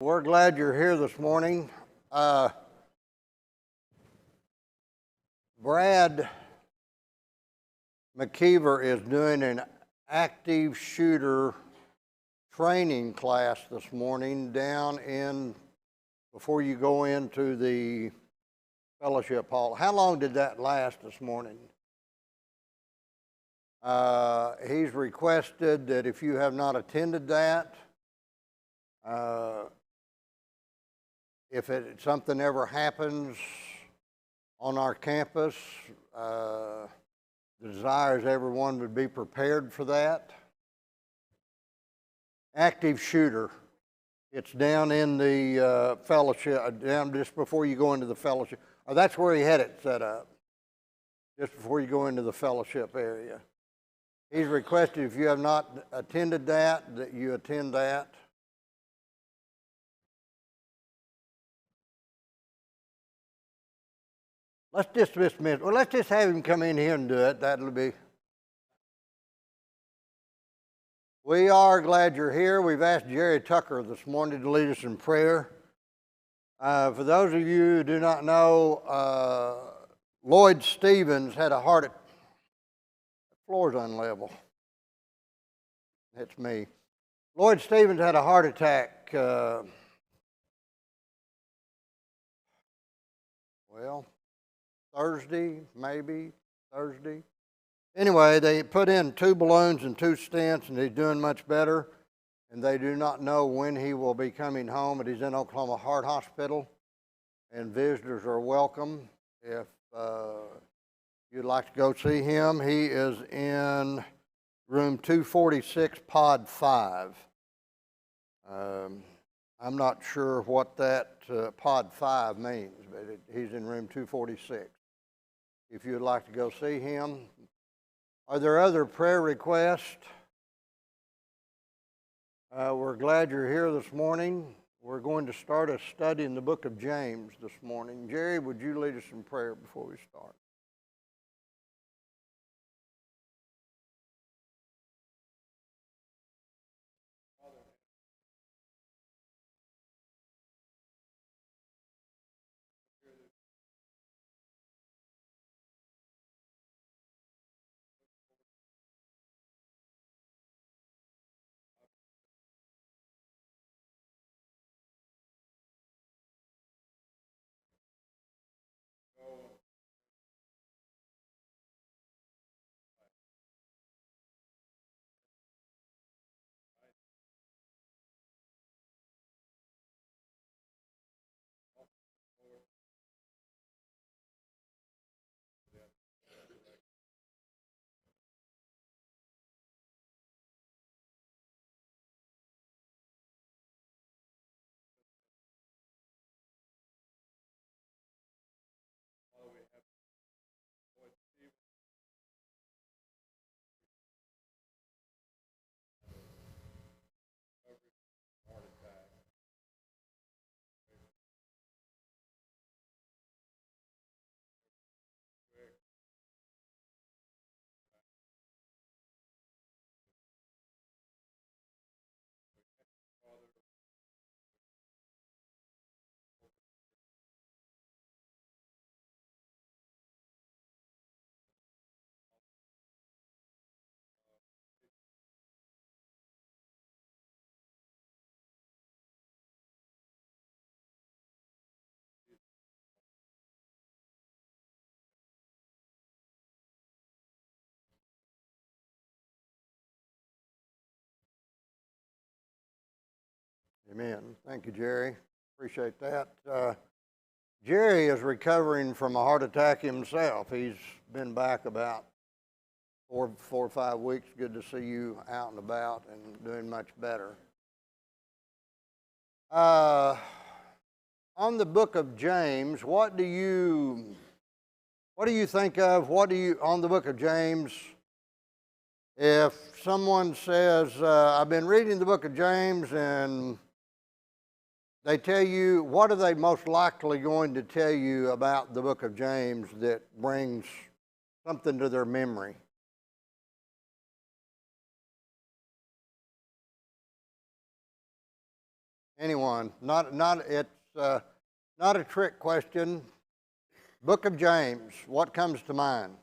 We're glad you're here this morning. Brad McKeever is doing an active shooter training class this morning before you go into the fellowship hall. How long did that last this morning? He's requested that if you have not attended that, if something ever happens on our campus, the desire is everyone would be prepared for that. Active shooter. It's down in the fellowship, down just before you go into the fellowship. Oh, that's where he had it set up, just before you go into the fellowship area. He's requested if you have not attended that you attend that. Let's dismiss. Well, let's just have him come in here and do it. That'll be. We are glad you're here. We've asked Jerry Tucker this morning to lead us in prayer. For those of you who do not know, Lloyd Stevens had a heart attack. The floor's unlevel. That's me. Lloyd Stevens had a heart attack. Thursday. Anyway, they put in 2 balloons and 2 stents, and he's doing much better. And they do not know when he will be coming home, but he's in Oklahoma Heart Hospital, and visitors are welcome. If you'd like to go see him, he is in room 246, pod 5. I'm not sure what that pod 5 means, but he's in room 246. If you'd like to go see him. Are there other prayer requests? We're glad you're here this morning. We're going to start a study in the book of James this morning. Jerry, would you lead us in prayer before we start? Amen. Thank you, Jerry. Appreciate that. Jerry is recovering from a heart attack himself. He's been back about 4 or 5 weeks. Good to see you out and about and doing much better. On the book of James, what do you think of? On the book of James? If someone says, I've been reading the book of James, and they tell you, what are they most likely going to tell you about the book of James that brings something to their memory? Anyone? It's not a trick question. Book of James, what comes to mind?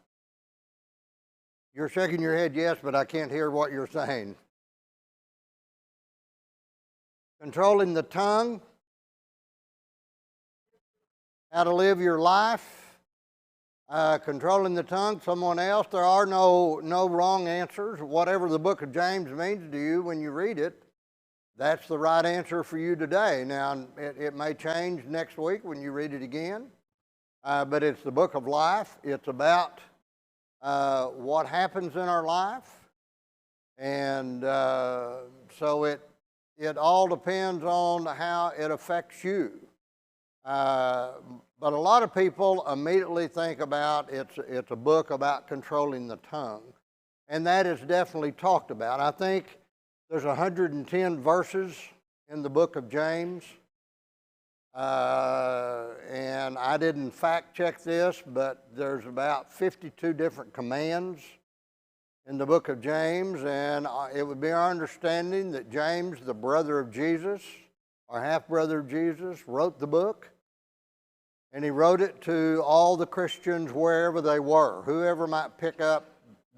You're shaking your head yes, but I can't hear what you're saying. Controlling the tongue, how to live your life, controlling the tongue, someone else. There are no wrong answers. Whatever the book of James means to you when you read it, that's the right answer for you today. Now, it may change next week when you read it again, but it's the book of life. It's about what happens in our life, and so it all depends on how it affects you. But a lot of people immediately think about it's a book about controlling the tongue, and that is definitely talked about. I think there's 110 verses in the book of James, and I didn't fact check this, but there's about 52 different commands in the book of James, and it would be our understanding that James, the brother of Jesus, or half-brother of Jesus, wrote the book, and he wrote it to all the Christians wherever they were. Whoever might pick up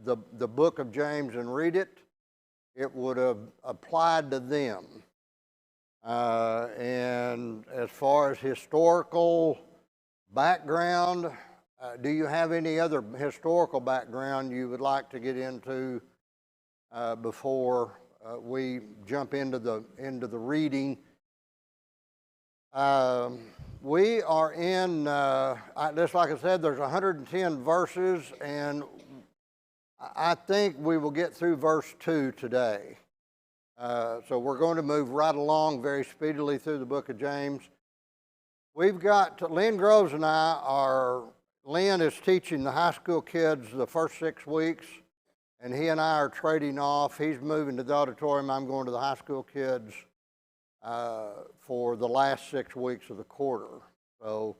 the book of James and read it, it would have applied to them. And as far as historical background, do you have any other historical background you would like to get into before we jump into the reading? We are in, just like I said, there's 110 verses, and I think we will get through verse 2 today. So we're going to move right along very speedily through the book of James. We've got, Lynn Groves and Lynn is teaching the high school kids the first 6 weeks, and he and I are trading off. He's moving to the auditorium. I'm going to the high school kids for the last 6 weeks of the quarter. So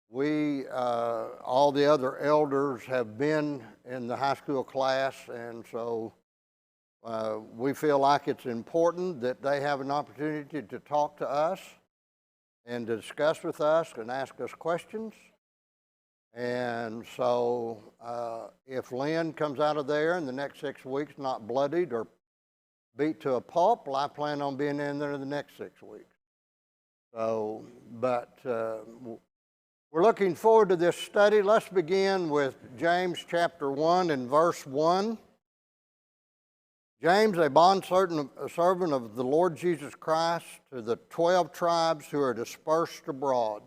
we, all the other elders have been in the high school class, and so we feel like it's important that they have an opportunity to talk to us and to discuss with us and ask us questions. And so if Lynn comes out of there in the next 6 weeks not bloodied or beat to a pulp, well, I plan on being in there the next 6 weeks. So, but we're looking forward to this study. Let's begin with James chapter 1 and verse 1. James, a bondservant of the Lord Jesus Christ, to the 12 tribes who are dispersed abroad.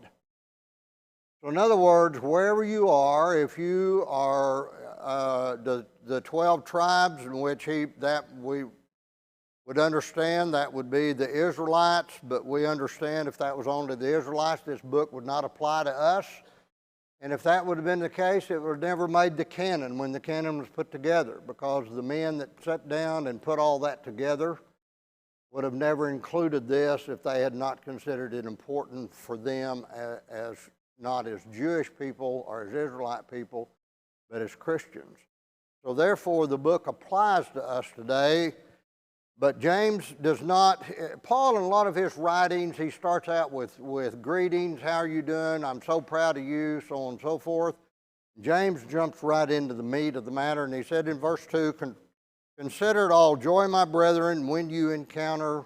So in other words, wherever you are, if you are the 12 tribes in which we would understand that would be the Israelites, but we understand if that was only the Israelites, this book would not apply to us. And if that would have been the case, it would have never made the canon when the canon was put together, because the men that sat down and put all that together would have never included this if they had not considered it important for them as not as Jewish people or as Israelite people, but as Christians. So therefore, the book applies to us today. But James does not. Paul, in a lot of his writings, he starts out with greetings, how are you doing, I'm so proud of you, so on and so forth. James jumps right into the meat of the matter, and he said in verse 2, consider it all joy, my brethren, when you encounter.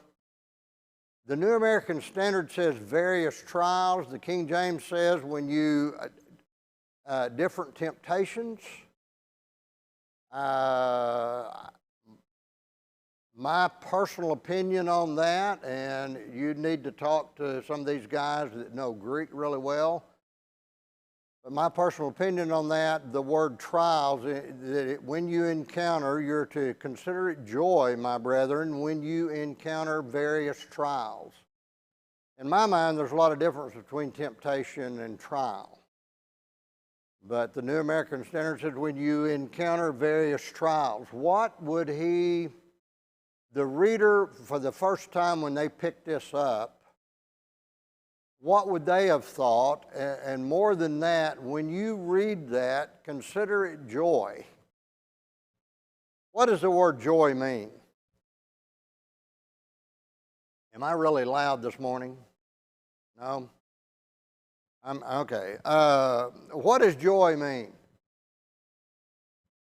The New American Standard says various trials. The King James says when you, different temptations. My personal opinion on that, and you need to talk to some of these guys that know Greek really well, but my personal opinion on that, the word trials, when you encounter, you're to consider it joy, my brethren, when you encounter various trials. In my mind, there's a lot of difference between temptation and trial. But the New American Standard says when you encounter various trials, what would the reader, for the first time when they picked this up, what would they have thought? And more than that, when you read that, consider it joy. What does the word joy mean? Am I really loud this morning? No? I'm okay. What does joy mean?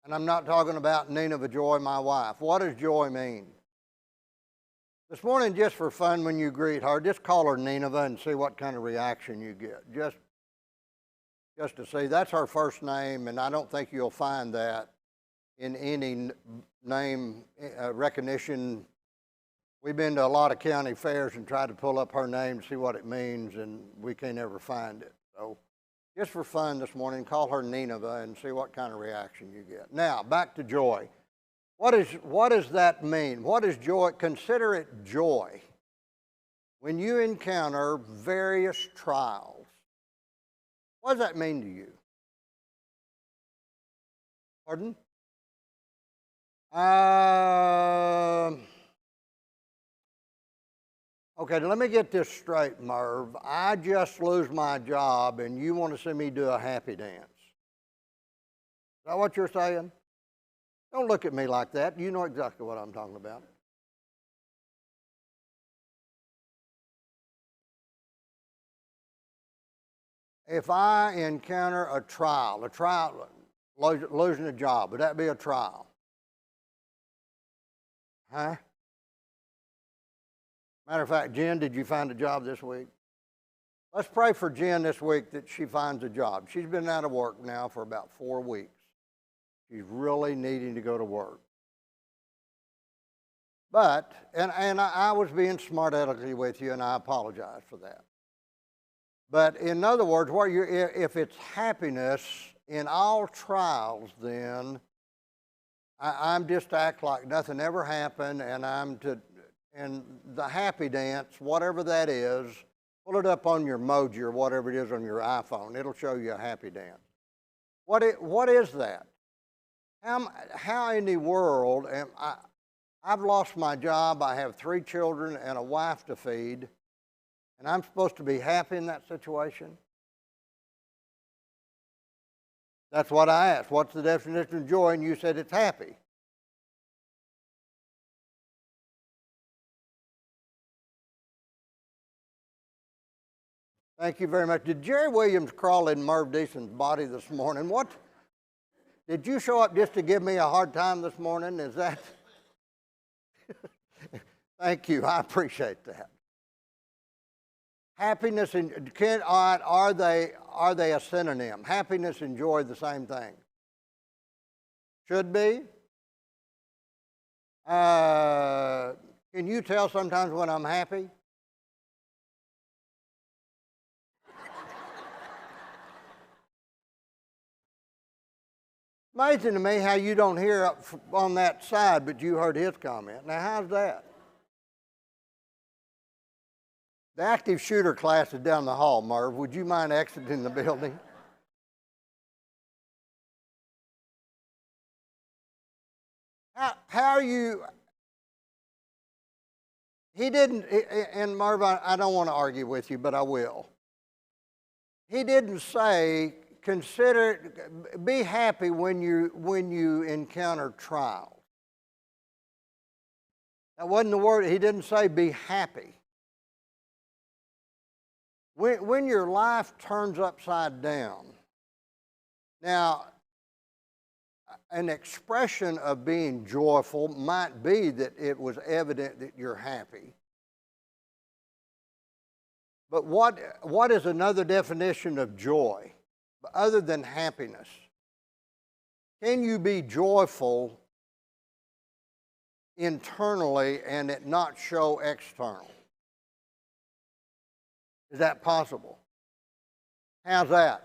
And I'm not talking about Nineveh Joy, my wife. What does joy mean? This morning, just for fun, when you greet her, just call her Nineveh and see what kind of reaction you get. Just to see. That's her first name, and I don't think you'll find that in any name recognition. We've been to a lot of county fairs and tried to pull up her name to see what it means, and we can't ever find it. So just for fun this morning, call her Nineveh and see what kind of reaction you get. Now, back to joy. What does that mean? What is joy? Consider it joy when you encounter various trials. What does that mean to you? Pardon? Okay, let me get this straight, Merv. I just lose my job and you want to see me do a happy dance. Is that what you're saying? Don't look at me like that. You know exactly what I'm talking about. If I encounter a trial, losing a job, would that be a trial? Huh? Matter of fact, Jen, did you find a job this week? Let's pray for Jen this week that she finds a job. She's been out of work now for about 4 weeks. She's really needing to go to work. But, and I was being smart alecky with you, and I apologize for that. But in other words, if it's happiness in all trials, then I'm just to act like nothing ever happened, and and the happy dance, whatever that is, pull it up on your Moji or whatever it is on your iPhone. It'll show you a happy dance. What is that? How in the world am I? I've lost my job. I have 3 children and a wife to feed, and I'm supposed to be happy in that situation? That's what I asked. What's the definition of joy? And you said it's happy. Thank you very much. Did Jerry Williams crawl in Merv Deason's body this morning? What? Did you show up just to give me a hard time this morning? Is that? Thank you. I appreciate that. Happiness and are they a synonym? Happiness and joy the same thing? Should be. Can you tell sometimes when I'm happy? Amazing to me how you don't hear up on that side, but you heard his comment. Now, how's that? The active shooter class is down the hall, Merv. Would you mind exiting the building? How are you? He didn't, and Merv, I don't want to argue with you, but I will. He didn't say, be happy when you encounter trials. That wasn't the word. He didn't say be happy. When your life turns upside down, now, an expression of being joyful might be that it was evident that you're happy. But what is another definition of joy other than happiness? Can you be joyful internally and it not show external? Is that possible? How's that?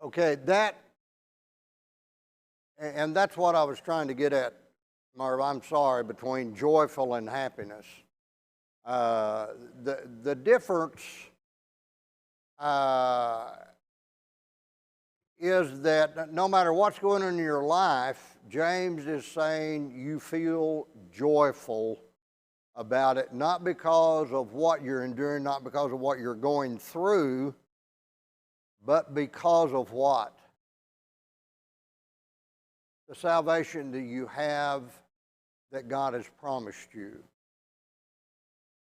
Okay, and that's what I was trying to get at, Merv, I'm sorry, between joyful and happiness. The difference is that no matter what's going on in your life, James is saying you feel joyful about it, not because of what you're enduring, not because of what you're going through, but because of what? The salvation that you have that God has promised you.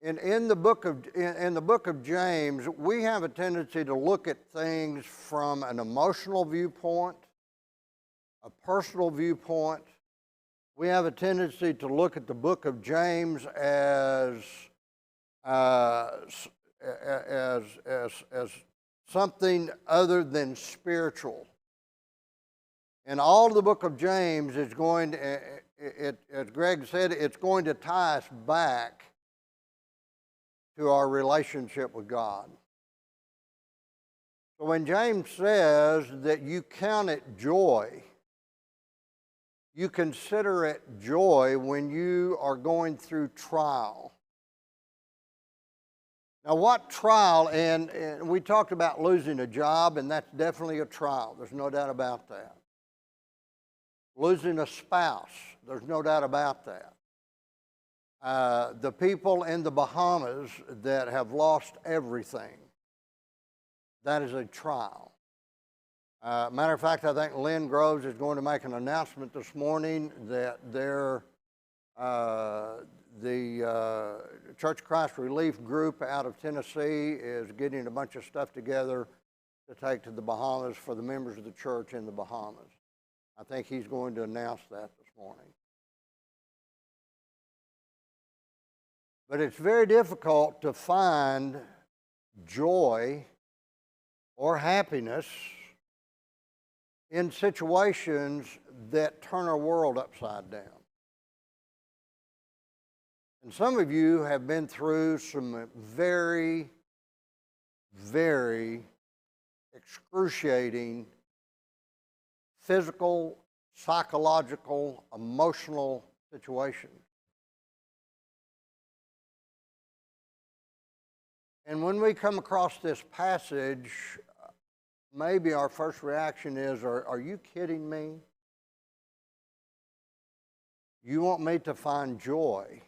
In the book of James, we have a tendency to look at things from an emotional viewpoint, a personal viewpoint. We have a tendency to look at the book of James as something other than spiritual. And all the book of James is going to, as Greg said, it's going to tie us back to our relationship with God. So when James says that you count it joy, you consider it joy when you are going through trial. Now, what trial, and we talked about losing a job, and that's definitely a trial. There's no doubt about that. Losing a spouse, there's no doubt about that. The people in the Bahamas that have lost everything, that is a trial. Matter of fact, I think Lynn Groves is going to make an announcement this morning that the Church of Christ Relief Group out of Tennessee is getting a bunch of stuff together to take to the Bahamas for the members of the church in the Bahamas. I think he's going to announce that this morning. But it's very difficult to find joy or happiness in situations that turn our world upside down. And some of you have been through some very, very excruciating physical, psychological, emotional situations. And when we come across this passage, maybe our first reaction is, are you kidding me? You want me to find joy?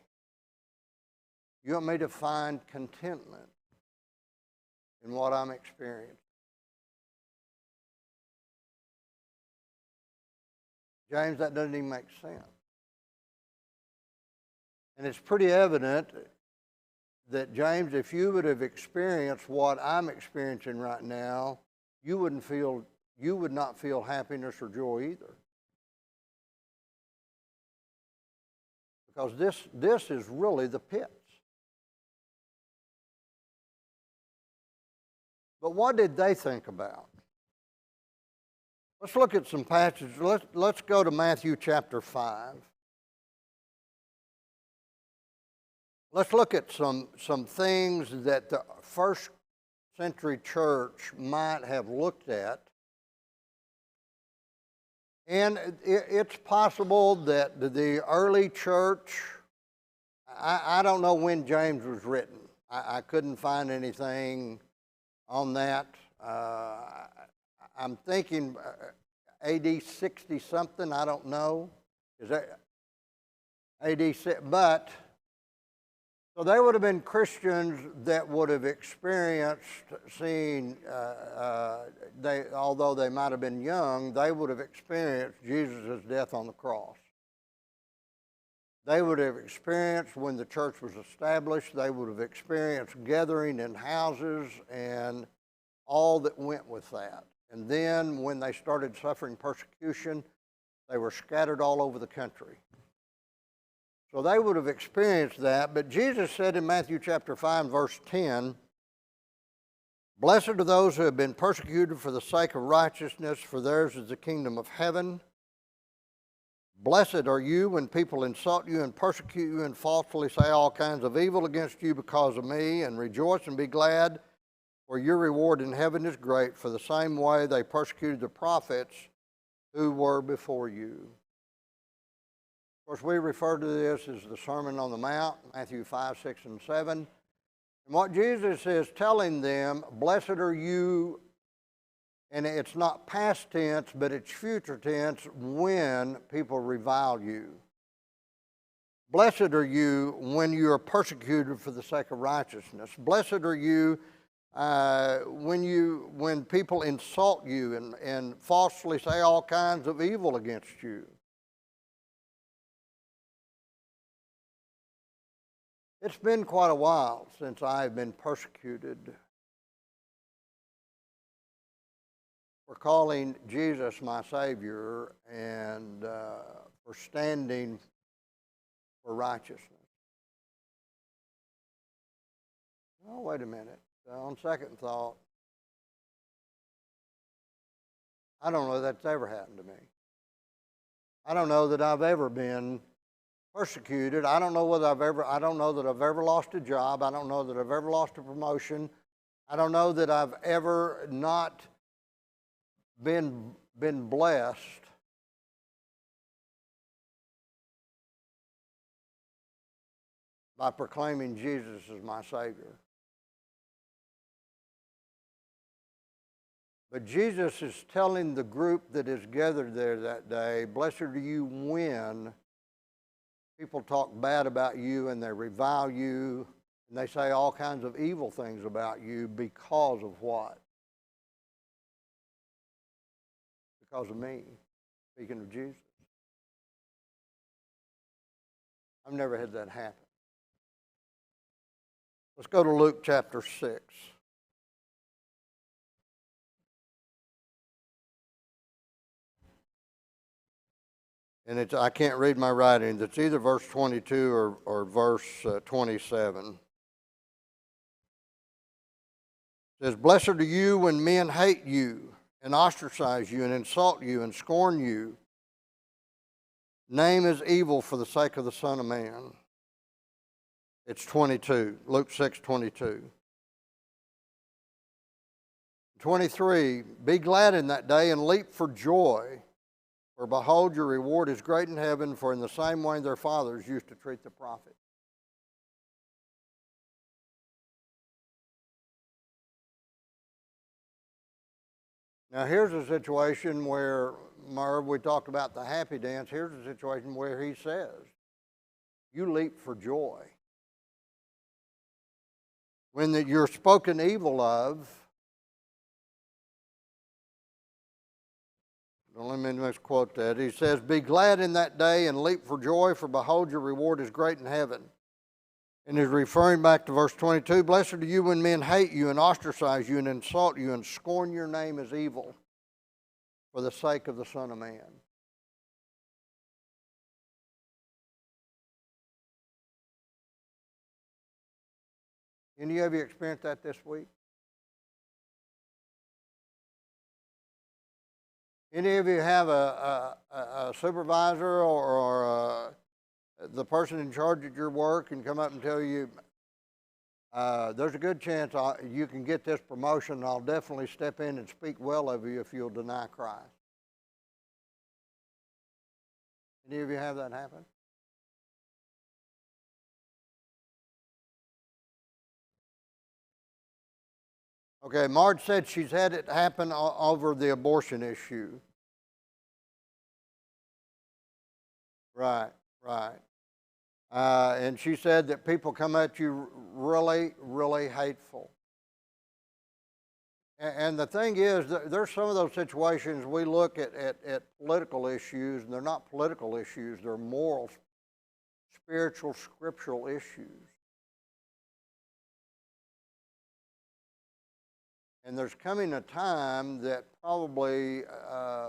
You want me to find contentment in what I'm experiencing? James, that doesn't even make sense. And it's pretty evident that, James, if you would have experienced what I'm experiencing right now, you would not feel happiness or joy either. Because this is really the pits. But what did they think about? Let's look at some passages. Let's go to Matthew chapter 5. Let's look at some things that the first century church might have looked at. And it's possible that the early church, I don't know when James was written. I couldn't find anything on that. I'm thinking AD 60 something, I don't know. Is that AD 6? But so they would have been Christians that would have experienced seeing, although they might have been young, they would have experienced Jesus' death on the cross. They would have experienced when the church was established, they would have experienced gathering in houses and all that went with that. And then when they started suffering persecution, they were scattered all over the country. So they would have experienced that, but Jesus said in Matthew chapter 5, verse 10, "Blessed are those who have been persecuted for the sake of righteousness, for theirs is the kingdom of heaven. Blessed are you when people insult you and persecute you and falsely say all kinds of evil against you because of me, and rejoice and be glad, for your reward in heaven is great, for the same way they persecuted the prophets who were before you. Of course, we refer to this as the Sermon on the Mount, Matthew 5, 6, and 7. And what Jesus is telling them, blessed are you, and it's not past tense, but it's future tense, when people revile you. Blessed are you when you are persecuted for the sake of righteousness. Blessed are you when people insult you and falsely say all kinds of evil against you. It's been quite a while since I've been persecuted for calling Jesus my Savior and for standing for righteousness. Oh, wait a minute. On second thought, I don't know that's ever happened to me. I don't know that I've ever been persecuted. I don't know that I've ever lost a job. I don't know that I've ever lost a promotion. I don't know that I've ever not been blessed by proclaiming Jesus as my Savior. But Jesus is telling the group that is gathered there that day, blessed are you when people talk bad about you and they revile you and they say all kinds of evil things about you because of what? Because of me, speaking of Jesus. I've never had that happen. Let's go to Luke chapter 6. And I can't read my writing. It's either verse 22 or verse 27. It says, blessed are you when men hate you and ostracize you and insult you and scorn you. Name is evil for the sake of the Son of Man. It's 22, Luke 6, 22. 23, be glad in that day and leap for joy. For behold, your reward is great in heaven, for in the same way their fathers used to treat the prophets. Now here's a situation where, Merv, we talked about the happy dance. Here's a situation where he says, you leap for joy. When you're spoken evil of, let me misquote that. He says, be glad in that day and leap for joy, for behold, your reward is great in heaven. And he's referring back to verse 22, blessed are you when men hate you and ostracize you and insult you and scorn your name as evil for the sake of the Son of Man. Any of you experienced that this week? Any of you have a supervisor or the person in charge of your work and come up and tell you, there's a good chance you can get this promotion, and I'll definitely step in and speak well of you if you'll deny Christ? Any of you have that happen? Okay, Marge said she's had it happen over the abortion issue. Right, right. And she said that people come at you really, really hateful. And the thing is, there's some of those situations we look at political issues, and they're not political issues, they're moral, spiritual, scriptural issues. And there's coming a time that probably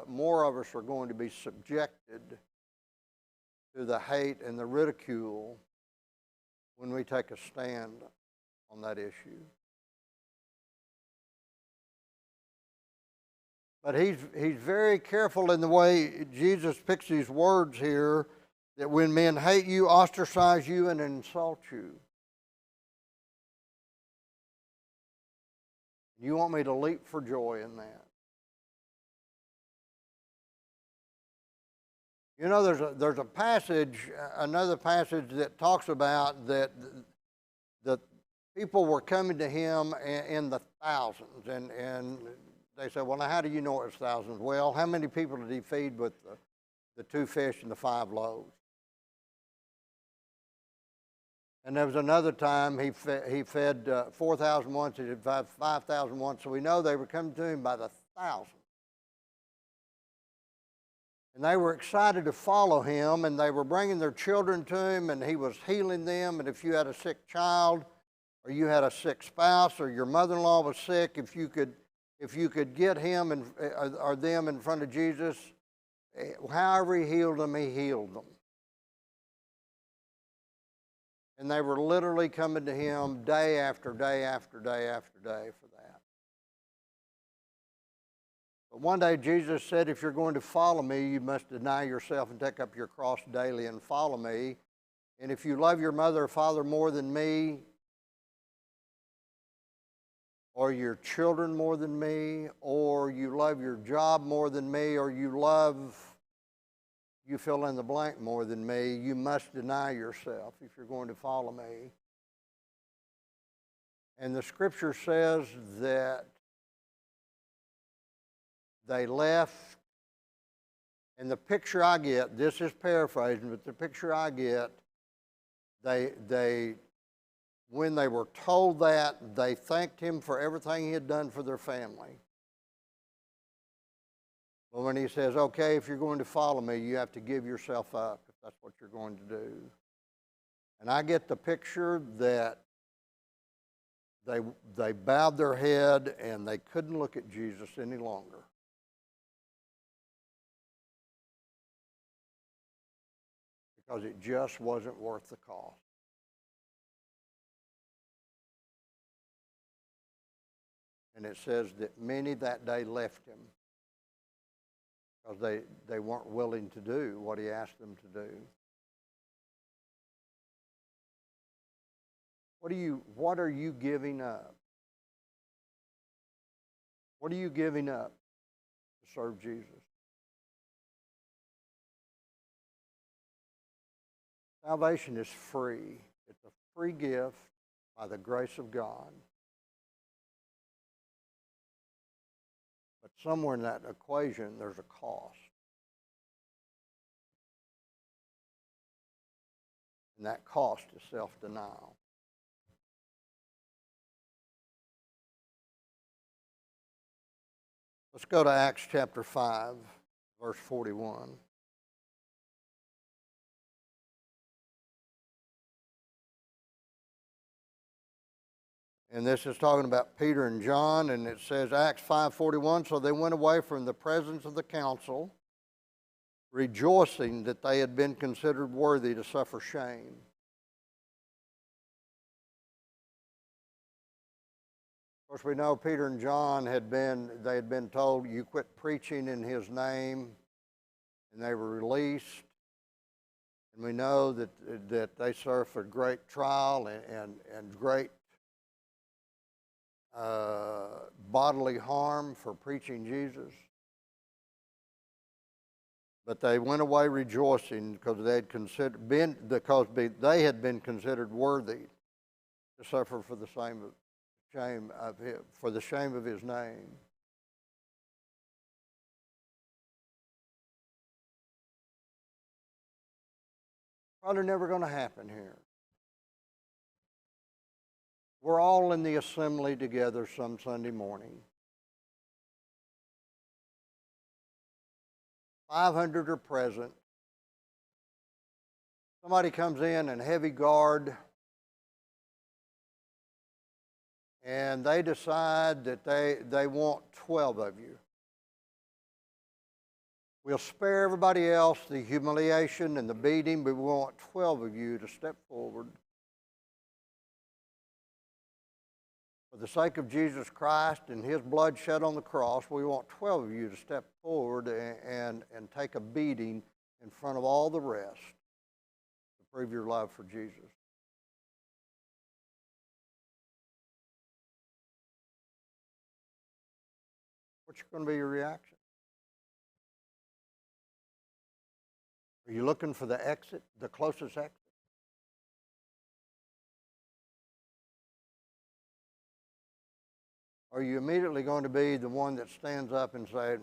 more of us are going to be subjected to the hate and the ridicule when we take a stand on that issue. But he's very careful in the way Jesus picks these words here, that when men hate you, ostracize you, and insult you. You want me to leap for joy in that? You know, there's a passage, another passage that talks about that the people were coming to him in the thousands, and they said, well, now how do you know it was thousands? Well, how many people did he feed with the 2 fish and the 5 loaves? And there was another time he fed 4,000 once, he did 5,000 once, so we know they were coming to him by the thousands. And they were excited to follow him, and they were bringing their children to him, and he was healing them. And if you had a sick child, or you had a sick spouse, or your mother-in-law was sick, if you could get him or them in front of Jesus, however he healed them, he healed them. And they were literally coming to him day after day after day after day for that. But one day Jesus said, if you're going to follow me, you must deny yourself and take up your cross daily and follow me. And if you love your mother or father more than me, or your children more than me, or you love your job more than me, or you fill in the blank more than me, you must deny yourself if you're going to follow me. And the scripture says that they left, and the picture I get, this is paraphrasing, but the picture I get, when they were told that, they thanked him for everything he had done for their family. But when he says, okay, if you're going to follow me, you have to give yourself up if that's what you're going to do. And I get the picture that they bowed their head and they couldn't look at Jesus any longer. Because it just wasn't worth the cost. And it says that many that day left him because they weren't willing to do what he asked them to do. What are you giving up? What are you giving up to serve Jesus? Salvation is free. It's a free gift by the grace of God. But somewhere in that equation, there's a cost. And that cost is self-denial. Let's go to Acts chapter 5, verse 41. And this is talking about Peter and John, and it says, Acts 5:41, so they went away from the presence of the council, rejoicing that they had been considered worthy to suffer shame. Of course, we know Peter and John had been told, you quit preaching in his name, and they were released. And we know that they suffered great trial and great bodily harm for preaching Jesus. But they went away rejoicing because they had been considered worthy to suffer for the shame of his name. Probably never going to happen here. We're all in the assembly together some Sunday morning. 500 are present. Somebody comes in heavy guard, and they decide that they want 12 of you. We'll spare everybody else the humiliation and the beating, but we want 12 of you to step forward. For the sake of Jesus Christ and his blood shed on the cross, we want 12 of you to step forward and take a beating in front of all the rest to prove your love for Jesus. What's going to be your reaction? Are you looking for the exit, the closest exit? Are you immediately going to be the one that stands up and says,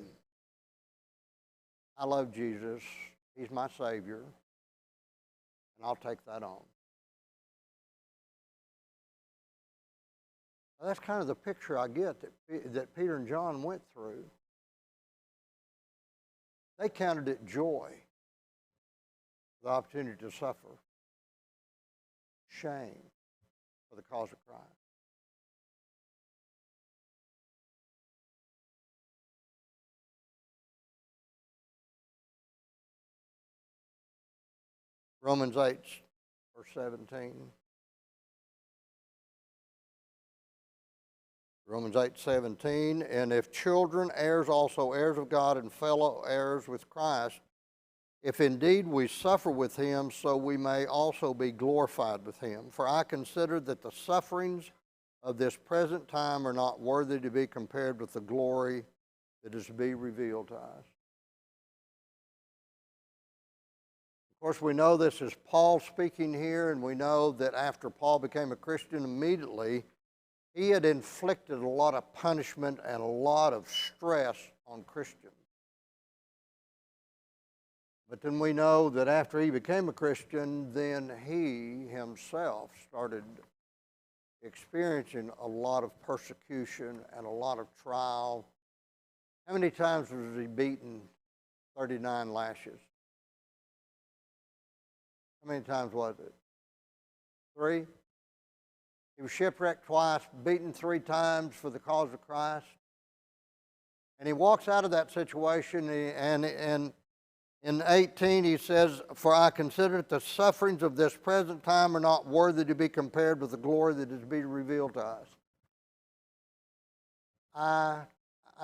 I love Jesus, He's my Savior, and I'll take that on? Well, that's kind of the picture I get that Peter and John went through. They counted it joy, the opportunity to suffer, shame for the cause of Christ. Romans 8, verse 17. Romans 8:17, and if children, heirs also, heirs of God and fellow heirs with Christ, if indeed we suffer with him, so we may also be glorified with him. For I consider that the sufferings of this present time are not worthy to be compared with the glory that is to be revealed to us. Of course, we know this is Paul speaking here, and we know that after Paul became a Christian, immediately he had inflicted a lot of punishment and a lot of stress on Christians. But then we know that after he became a Christian, then he himself started experiencing a lot of persecution and a lot of trial. How many times was he beaten? 39 lashes. How many times was it? 3? He was shipwrecked twice, beaten 3 times for the cause of Christ. And he walks out of that situation, and in 18 he says, for I consider that the sufferings of this present time are not worthy to be compared with the glory that is to be revealed to us. I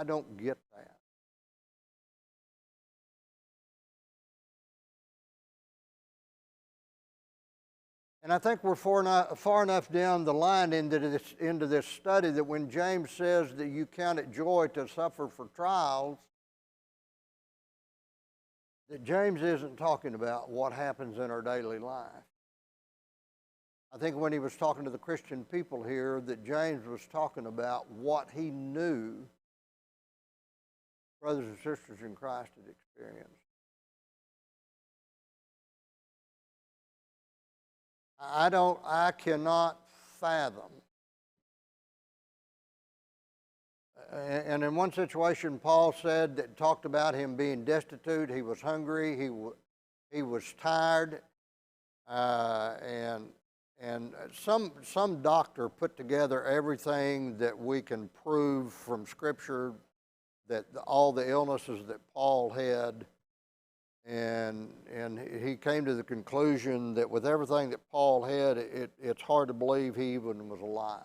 don't get that. And I think we're far enough down the line into this study that when James says that you count it joy to suffer for trials, that James isn't talking about what happens in our daily life. I think when he was talking to the Christian people here, that James was talking about what he knew brothers and sisters in Christ had experienced. I cannot fathom. And in one situation, Paul said that talked about him being destitute. He was hungry. He was tired. And some doctor put together everything that we can prove from Scripture that all the illnesses that Paul had. And he came to the conclusion that with everything that Paul had, it's hard to believe he even was alive.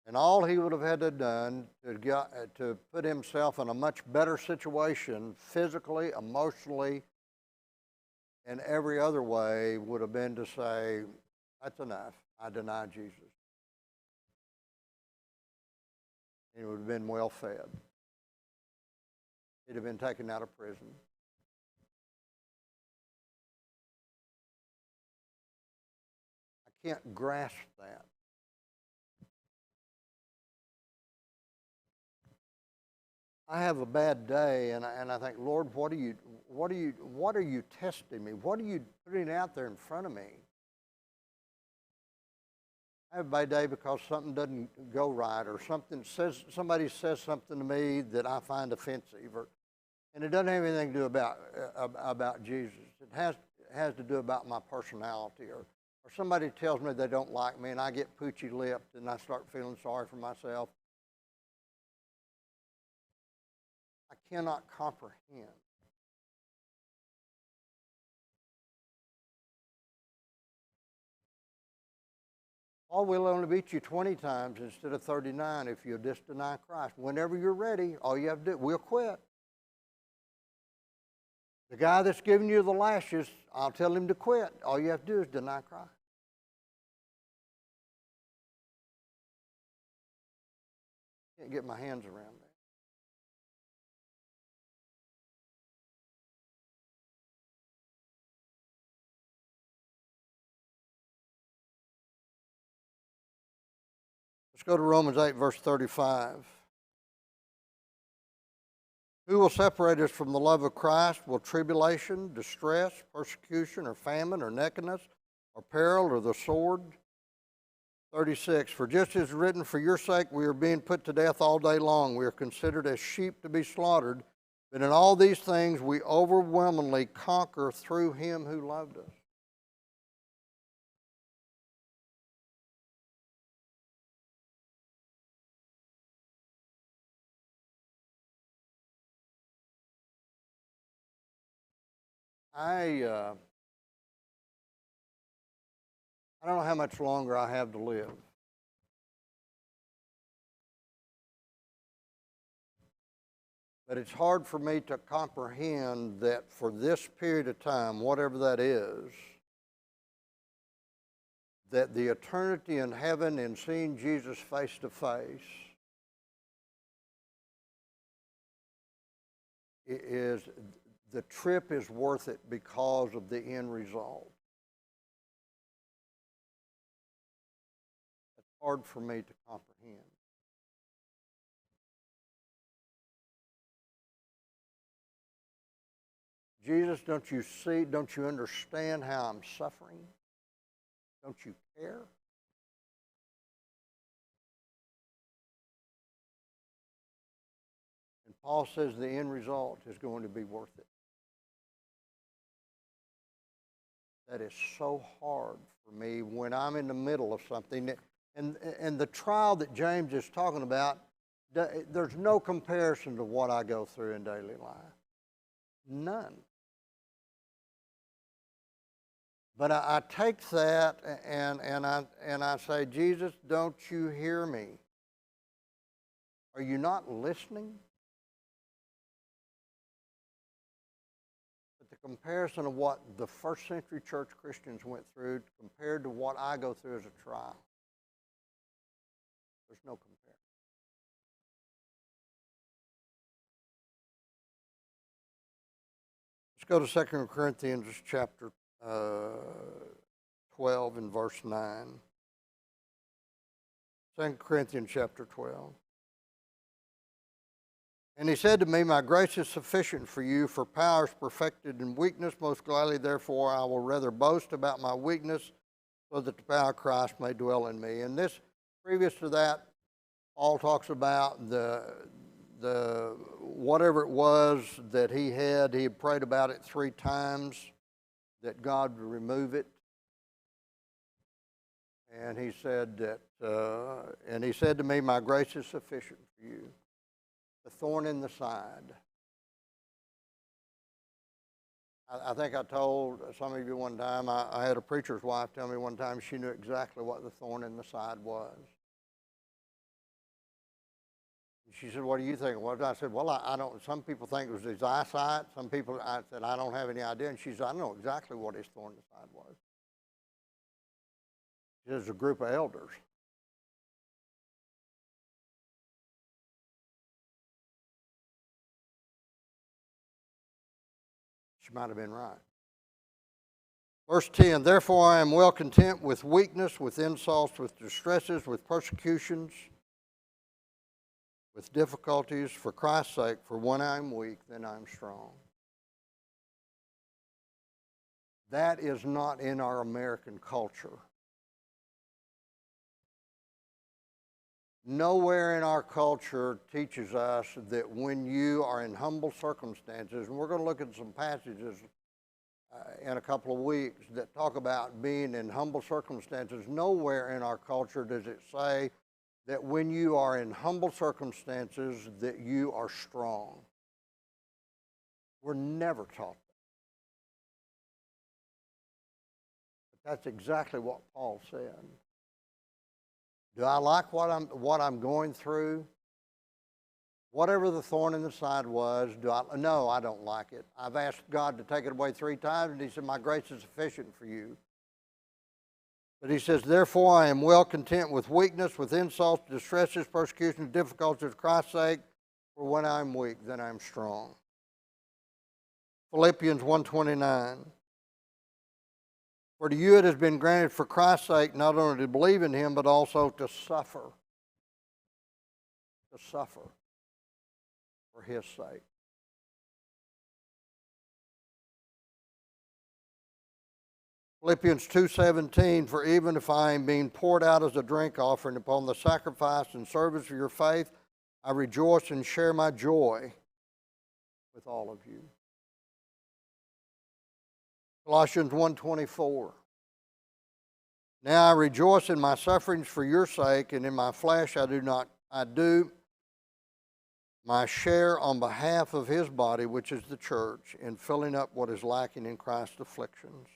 And all he would have had to done to put himself in a much better situation, physically, emotionally, and every other way, would have been to say, that's enough. I deny Jesus. He would have been well fed. He'd have been taken out of prison. I can't grasp that. I have a bad day, and I think, Lord, what are you testing me? What are you putting out there in front of me? I have a bad day because something doesn't go right, or somebody says something to me that I find offensive, and it doesn't have anything to do about Jesus. It has to do about my personality, or somebody tells me they don't like me, and I get poochy lipped, and I start feeling sorry for myself. I cannot comprehend. Paul will only beat you 20 times instead of 39 if you just deny Christ. Whenever you're ready, all you have to do, we'll quit. The guy that's giving you the lashes, I'll tell him to quit. All you have to do is deny Christ. Can't get my hands around that. Let's go to Romans 8, verse 35. Who will separate us from the love of Christ? Will tribulation, distress, persecution, or famine, or nakedness, or peril, or the sword? 36, for just as written, for your sake we are being put to death all day long. We are considered as sheep to be slaughtered. But in all these things we overwhelmingly conquer through him who loved us. I don't know how much longer I have to live. But it's hard for me to comprehend that for this period of time, whatever that is, that the eternity in heaven and seeing Jesus face to face is, the trip is worth it because of the end result. It's hard for me to comprehend. Jesus, don't you see, don't you understand how I'm suffering? Don't you care? And Paul says the end result is going to be worth it. That is so hard for me when I'm in the middle of something. And the trial that James is talking about, there's no comparison to what I go through in daily life. None. But I take that and I say, Jesus, don't you hear me? Are you not listening? But the comparison of what the first century church Christians went through compared to what I go through as a trial, there's no comparison. Let's go to 2 Corinthians chapter 12 and verse 9. 2 Corinthians chapter 12. And he said to me, my grace is sufficient for you, for power is perfected in weakness. Most gladly, therefore, I will rather boast about my weakness, so that the power of Christ may dwell in me. And this, previous to that, Paul talks about the whatever it was that he had prayed about it 3 times, that God would remove it. And he said that, and he said to me, my grace is sufficient for you. The thorn in the side. I think I told some of you one time, I had a preacher's wife tell me one time she knew exactly what the thorn in the side was. She said, what do you think it was? I said, well, I don't, some people think it was his eyesight. Some people, I said, I don't have any idea. And she said, I know exactly what his thorn in the side was. She said, it was a group of elders. She might have been right. Verse 10, therefore I am well content with weakness, with insults, with distresses, with persecutions, with difficulties, for Christ's sake, for when I am weak, then I am strong. That is not in our American culture. Nowhere in our culture teaches us that when you are in humble circumstances, and we're going to look at some passages in a couple of weeks that talk about being in humble circumstances, nowhere in our culture does it say that when you are in humble circumstances that you are strong. We're never taught that. But that's exactly what Paul said. Do I like what I'm going through? Whatever the thorn in the side was, no, I don't like it. I've asked God to take it away 3 times, and he said, my grace is sufficient for you. But he says, therefore I am well content with weakness, with insults, distresses, persecutions, difficulties for Christ's sake, for when I am weak, then I am strong. Philippians 1:29. For to you it has been granted for Christ's sake not only to believe in him, but also to suffer to suffer for his sake. Philippians 2:17, for even if I am being poured out as a drink offering upon the sacrifice and service of your faith, I rejoice and share my joy with all of you. Colossians 1:24, now I rejoice in my sufferings for your sake, and in my flesh I do my share on behalf of his body, which is the church, in filling up what is lacking in Christ's afflictions.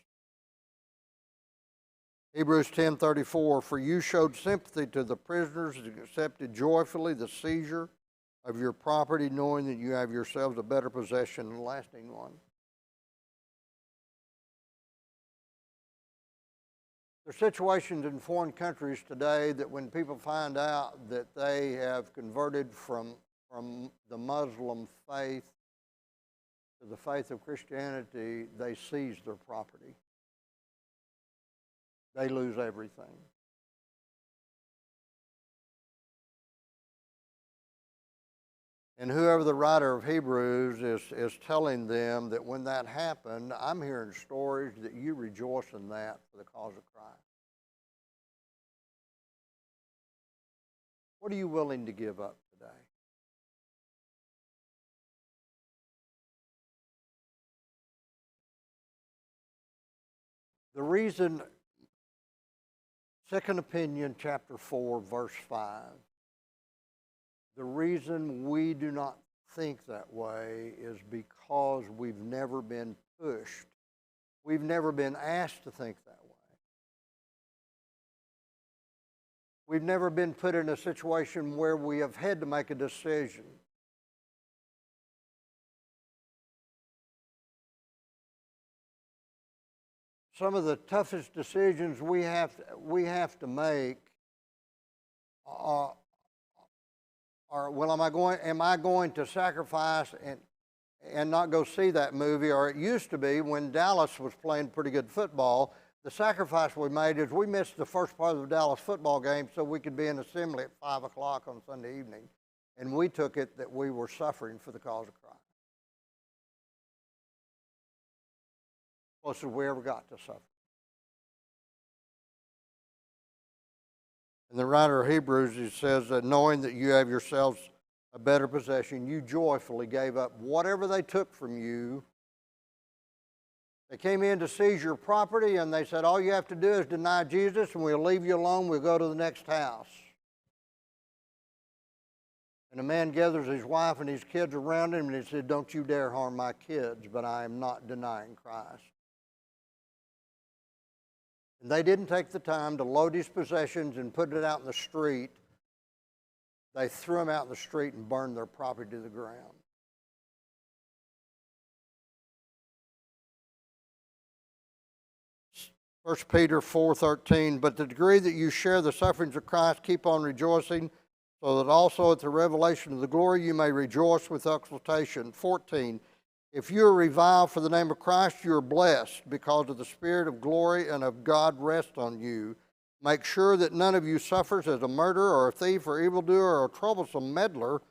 Hebrews 10:34, for you showed sympathy to the prisoners and accepted joyfully the seizure of your property, knowing that you have yourselves a better possession and lasting one. There are situations in foreign countries today that when people find out that they have converted from the Muslim faith to the faith of Christianity, they seize their property. They lose everything. And whoever the writer of Hebrews is telling them that when that happened, I'm hearing stories that you rejoice in that for the cause of Christ. What are you willing to give up today? The reason, Second Opinion, chapter 4, verse 5, the reason we do not think that way is because we've never been pushed. We've never been asked to think that way. We've never been put in a situation where we have had to make a decision. Some of the toughest decisions we have to make are well, am I going to sacrifice and not go see that movie? Or it used to be when Dallas was playing pretty good football, the sacrifice we made is we missed the first part of the Dallas football game so we could be in assembly at 5 o'clock on Sunday evening. And we took it that we were suffering for the cause of Christ. Closest we ever got to suffer. And the writer of Hebrews, he says that knowing that you have yourselves a better possession, you joyfully gave up whatever they took from you. They came in to seize your property and they said, all you have to do is deny Jesus and we'll leave you alone, we'll go to the next house. And a man gathers his wife and his kids around him and he said, don't you dare harm my kids, but I am not denying Christ. And they didn't take the time to load his possessions and put it out in the street. They threw him out in the street and burned their property to the ground. First Peter 4:13, but the degree that you share the sufferings of Christ, keep on rejoicing, so that also at the revelation of the glory you may rejoice with exultation. 14, if you are reviled for the name of Christ, you are blessed, because of the Spirit of glory and of God rests on you. Make sure that none of you suffers as a murderer or a thief or evildoer or a troublesome meddler.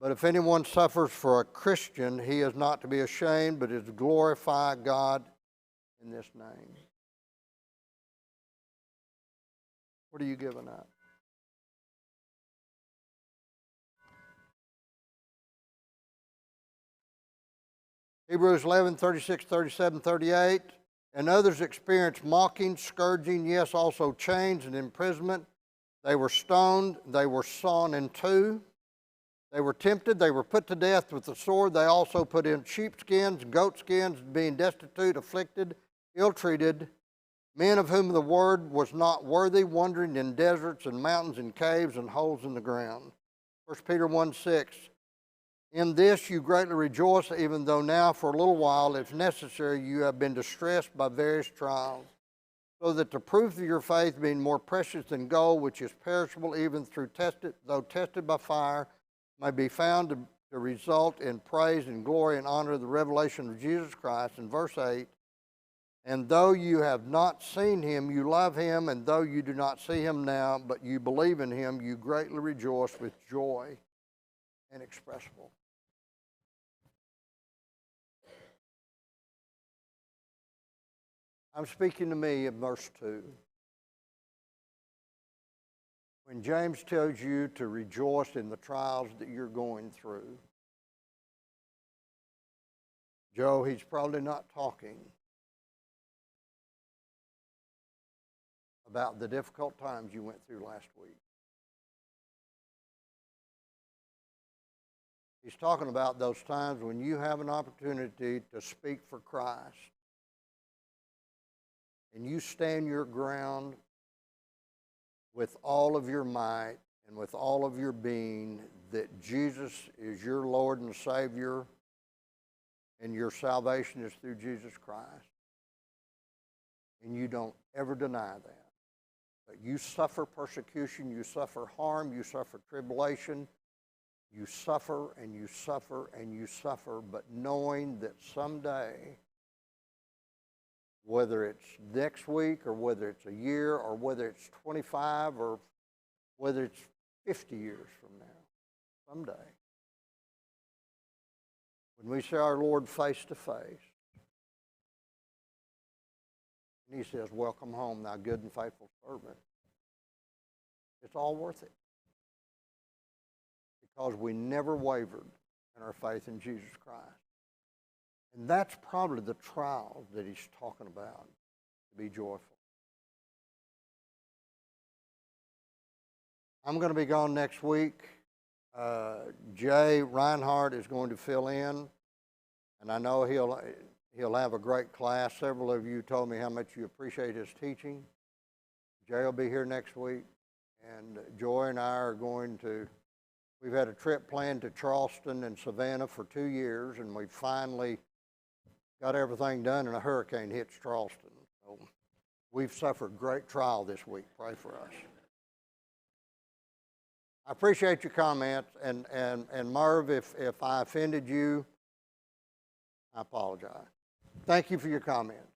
But if anyone suffers for a Christian, he is not to be ashamed, but is to glorify God in this name. What are you giving up? Hebrews 11, 36, 37, 38. And others experienced mocking, scourging, yes, also chains and imprisonment. They were stoned, they were sawn in two. They were tempted, they were put to death with the sword. They also put in sheepskins, goatskins, being destitute, afflicted, ill-treated, men of whom the word was not worthy, wandering in deserts and mountains and caves and holes in the ground. 1 Peter 1:6. In this you greatly rejoice, even though now for a little while, if necessary, you have been distressed by various trials, so that the proof of your faith, being more precious than gold, which is perishable even though tested by fire, may be found to result in praise and glory and honor of the revelation of Jesus Christ. In verse 8, And though you have not seen him, you love him, and though you do not see him now, but you believe in him, you greatly rejoice with joy inexpressible. I'm speaking to me in verse 2. When James tells you to rejoice in the trials that you're going through, Joe, he's probably not talking about the difficult times you went through last week. He's talking about those times when you have an opportunity to speak for Christ and you stand your ground with all of your might and with all of your being that Jesus is your Lord and Savior and your salvation is through Jesus Christ. And you don't ever deny that. But you suffer persecution, you suffer harm, you suffer tribulation, you suffer and you suffer and you suffer, but knowing that someday, whether it's next week or whether it's a year or whether it's 25 or whether it's 50 years from now, someday, when we see our Lord face to face, and he says, "Welcome home, thou good and faithful servant," it's all worth it. Because we never wavered in our faith in Jesus Christ. And that's probably the trial that he's talking about, to be joyful. I'm going to be gone next week. Jay Reinhardt is going to fill in, and I know he'll have a great class. Several of you told me how much you appreciate his teaching. Jay will be here next week, and Joy and I are going to. We've had a trip planned to Charleston and Savannah for 2 years, and we finally got everything done, and a hurricane hits Charleston. So we've suffered great trial this week. Pray for us. I appreciate your comments, and Merv, if I offended you, I apologize. Thank you for your comments.